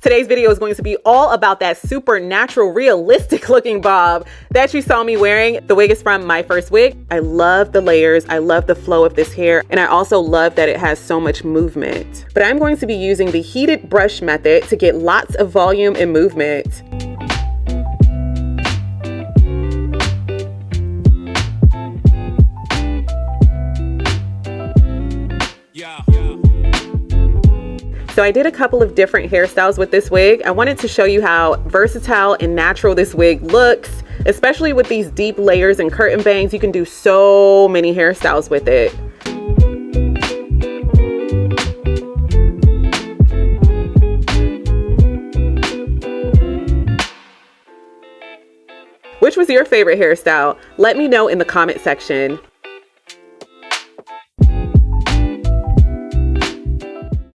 Today's video is going to be all about that supernatural, realistic looking bob that you saw me wearing. The wig is from MyFirstWig. I love the layers. I love the flow of this hair. And I also love that it has so much movement. But I'm going to be using the heated brush method to get lots of volume and movement. So I did a couple of different hairstyles with this wig. I wanted to show you how versatile and natural this wig looks, especially with these deep layers and curtain bangs. You can do so many hairstyles with it. Which was your favorite hairstyle? Let me know in the comment section.